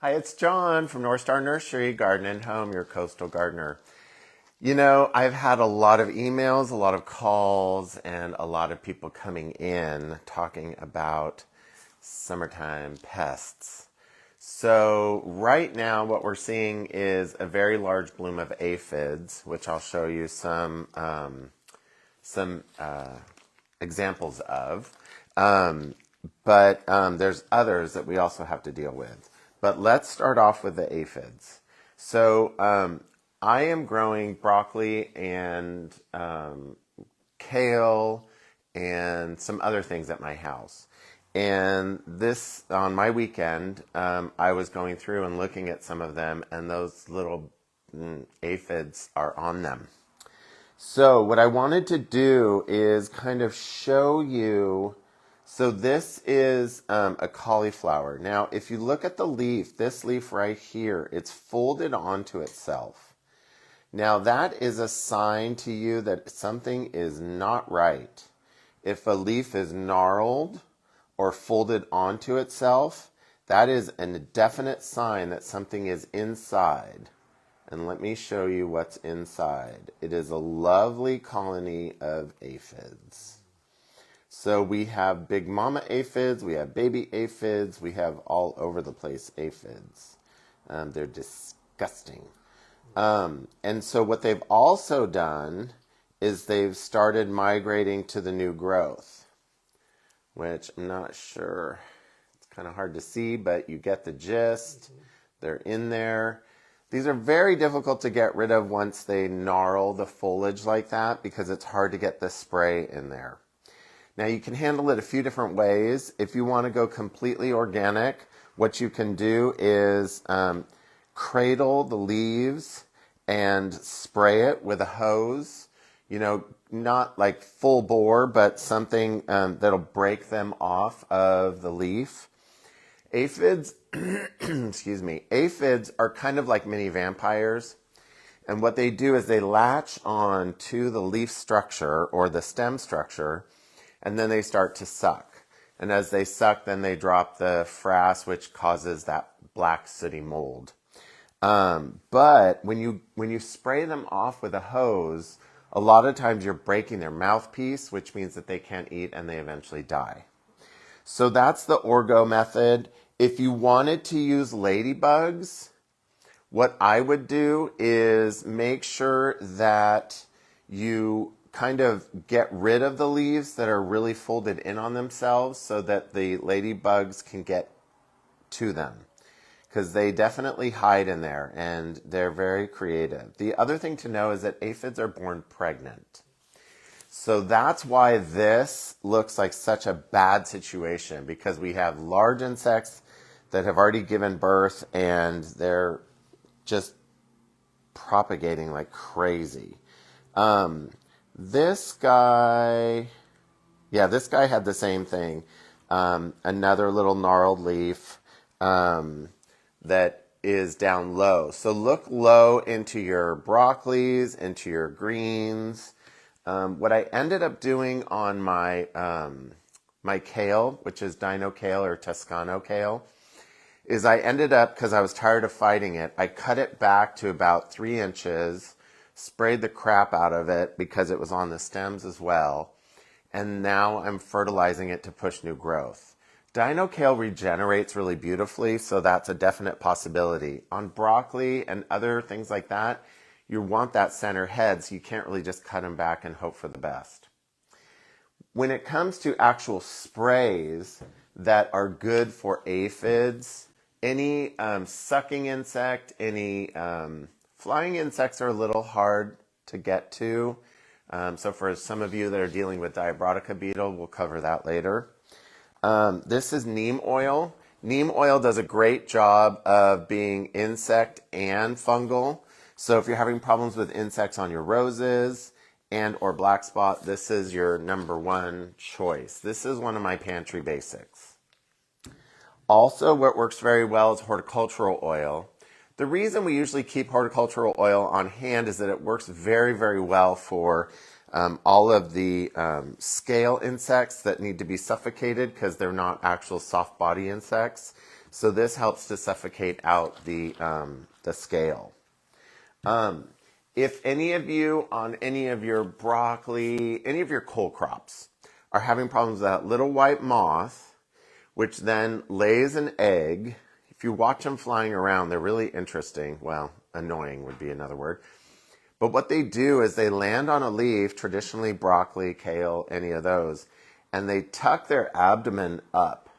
Hi, it's John from North Star Nursery, Garden and Home, your coastal gardener. You know, I've had a lot of emails, a lot of calls, and a lot of people coming in talking about summertime pests. So right now what we're seeing is a very large bloom of aphids, which I'll show you some examples of. But there's others that we also have to deal with. But let's start off with the aphids. So I am growing broccoli and kale and some other things at my house. And this, on my weekend, I was going through and looking at some of them, and those little aphids are on them. So what I wanted to do is kind of show you. So this is a cauliflower. Now, if you look at the leaf, this leaf right here, it's folded onto itself. Now, that is a sign to you that something is not right. If a leaf is gnarled or folded onto itself, that is a definite sign that something is inside. And let me show you what's inside. It is a lovely colony of aphids. So we have big mama aphids, we have baby aphids, we have all over the place aphids. They're disgusting. And so what they've also done is they've started migrating to the new growth, which I'm not sure. It's kind of hard to see, but you get the gist. They're in there. These are very difficult to get rid of once they gnarl the foliage like that because it's hard to get the spray in there. Now you can handle it a few different ways. If you want to go completely organic, what you can do is cradle the leaves and spray it with a hose. You know, not like full bore, but something that'll break them off of the leaf. Aphids, excuse me, aphids are kind of like mini vampires. And what they do is they latch on to the leaf structure or the stem structure, and then they start to suck. And as they suck, then they drop the frass, which causes that black sooty mold. But when you spray them off with a hose, a lot of times you're breaking their mouthpiece, which means that they can't eat and they eventually die. So that's the orgo method. If you wanted to use ladybugs, what I would do is make sure that you kind of get rid of the leaves that are really folded in on themselves so that the ladybugs can get to them, because they definitely hide in there and they're very creative. The other thing to know is that aphids are born pregnant. So that's why this looks like such a bad situation, because we have large insects that have already given birth and they're just propagating like crazy. This guy had the same thing. Another little gnarled leaf that is down low. So look low into your broccolis, into your greens. What I ended up doing on my my kale, which is dino kale or Toscano kale, is I ended up, because I was tired of fighting it, I cut it back to about 3 inches, sprayed the crap out of it because it was on the stems as well, and now I'm fertilizing it to push new growth. Dino kale regenerates really beautifully, so that's a definite possibility. On broccoli and other things like that, you want that center head, so you can't really just cut them back and hope for the best. When it comes to actual sprays that are good for aphids, any sucking insect, any flying insects are a little hard to get to. So for some of you that are dealing with diabrotica beetle, we'll cover that later. This is neem oil. Neem oil does a great job of being insect and fungal. So if you're having problems with insects on your roses and or black spot, this is your number one choice. This is one of my pantry basics. Also, what works very well is horticultural oil. The reason we usually keep horticultural oil on hand is that it works very, very well for all of the scale insects that need to be suffocated because they're not actual soft body insects. So this helps to suffocate out the scale. If any of you on any of your broccoli, any of your cole crops are having problems with that little white moth, which then lays an egg, if you watch them flying around, they're really interesting. Well, annoying would be another word. But what they do is they land on a leaf, traditionally broccoli, kale, any of those, and they tuck their abdomen up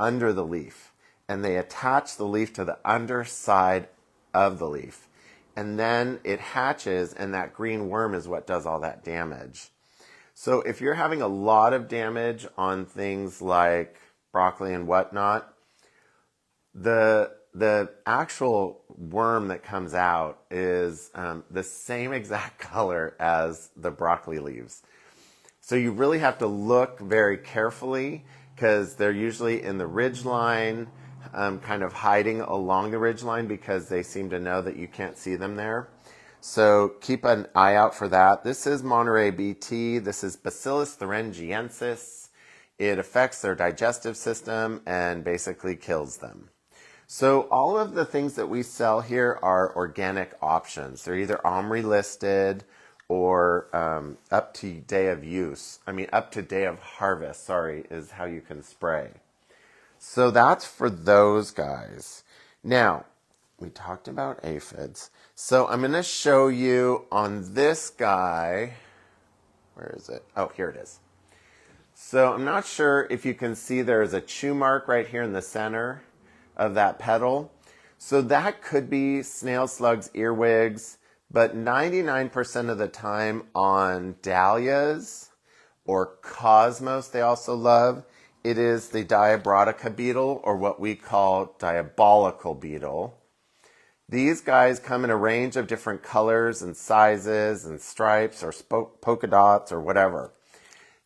under the leaf, and they attach the leaf to the underside of the leaf. And then it hatches, and that green worm is what does all that damage. So if you're having a lot of damage on things like broccoli and whatnot, the actual worm that comes out is the same exact color as the broccoli leaves. So you really have to look very carefully because they're usually in the ridge line, kind of hiding along the ridge line because they seem to know that you can't see them there. So keep an eye out for that. This is Monterey BT. This is Bacillus thuringiensis. It affects their digestive system and basically kills them. So all of the things that we sell here are organic options. They're either OMRI listed or up to day of use. Up to day of harvest, is how you can spray. So that's for those guys. Now, we talked about aphids. So I'm going to show you on this guy. Where is it? Oh, here it is. So I'm not sure if you can see there's a chew mark right here in the center of that petal. So that could be snail slugs, earwigs, but 99% of the time on dahlias or cosmos they also love, it is the diabrotica beetle, or what we call diabolical beetle. These guys come in a range of different colors and sizes and stripes or polka dots or whatever.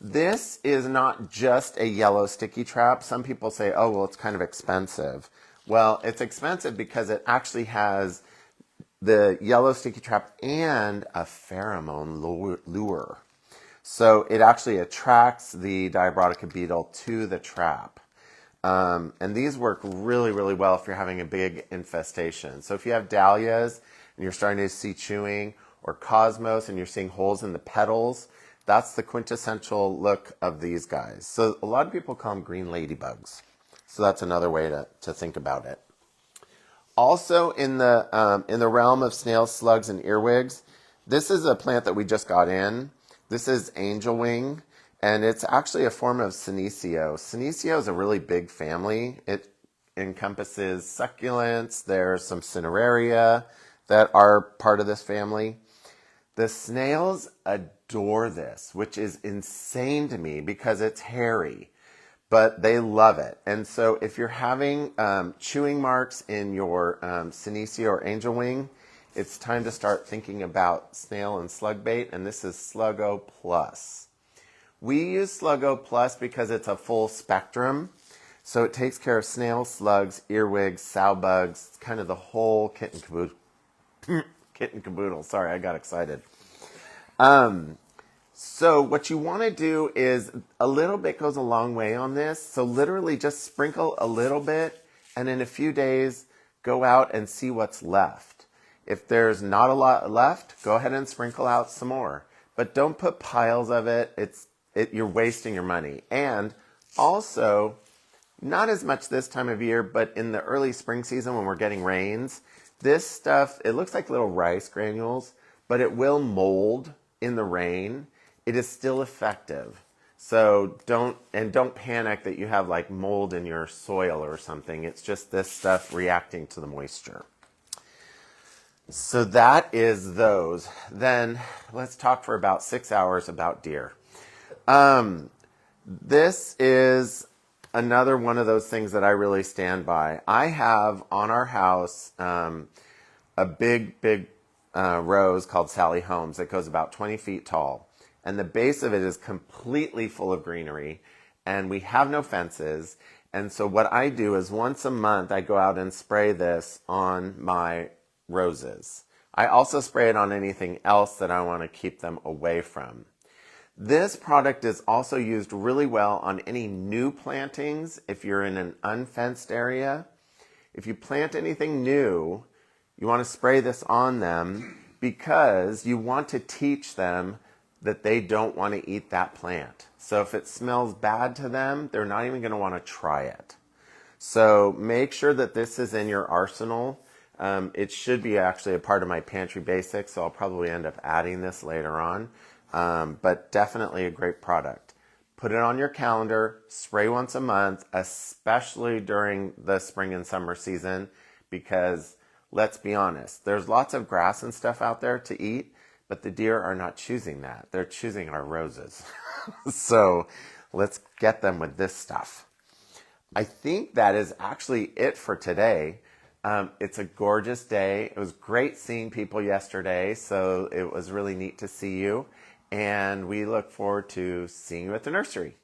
This is not just a yellow sticky trap. Some people say, oh, well, it's kind of expensive. Well, it's expensive because it actually has the yellow sticky trap and a pheromone lure. So it actually attracts the diabrotica beetle to the trap. And these work really, really well if you're having a big infestation. So if you have dahlias and you're starting to see chewing, or cosmos and you're seeing holes in the petals, that's the quintessential look of these guys. So a lot of people call them green ladybugs. So that's another way to think about it. Also in the realm of snails, slugs, and earwigs, this is a plant that we just got in. This is angelwing, and it's actually a form of senecio. Senecio is a really big family. It encompasses succulents. There's some cineraria that are part of this family. The snails adore this, which is insane to me because it's hairy, but they love it. And so if you're having chewing marks in your senecio or angelwing, it's time to start thinking about snail and slug bait, and this is Sluggo Plus. We use Sluggo Plus because it's a full spectrum. So it takes care of snails, slugs, earwigs, sow bugs, kind of the whole kit and caboodle. Sorry, I got excited. So what you want to do is, a little bit goes a long way on this. So literally just sprinkle a little bit, and in a few days, go out and see what's left. If there's not a lot left, go ahead and sprinkle out some more. But don't put piles of it. You're wasting your money. And also, not as much this time of year, but in the early spring season when we're getting rains, this stuff, it looks like little rice granules, but it will mold in the rain. It is still effective. So don't panic that you have like mold in your soil or something. It's just this stuff reacting to the moisture. So that is those. Then let's talk for about 6 hours about deer. This is another one of those things that I really stand by. I have on our house a big rose called Sally Holmes that goes about 20 feet tall. And the base of it is completely full of greenery. And we have no fences. And so what I do is once a month I go out and spray this on my roses. I also spray it on anything else that I want to keep them away from. This product is also used really well on any new plantings if you're in an unfenced area. If you plant anything new, you want to spray this on them because you want to teach them that they don't want to eat that plant. So if it smells bad to them, they're not even going to want to try it. So make sure that this is in your arsenal. It should be actually a part of my pantry basics, so I'll probably end up adding this later on. But definitely a great product. Put it on your calendar, spray once a month, especially during the spring and summer season, because let's be honest, there's lots of grass and stuff out there to eat, but the deer are not choosing that. They're choosing our roses. So let's get them with this stuff. I think that is actually it for today. It's a gorgeous day. It was great seeing people yesterday, so it was really neat to see you. And we look forward to seeing you at the nursery.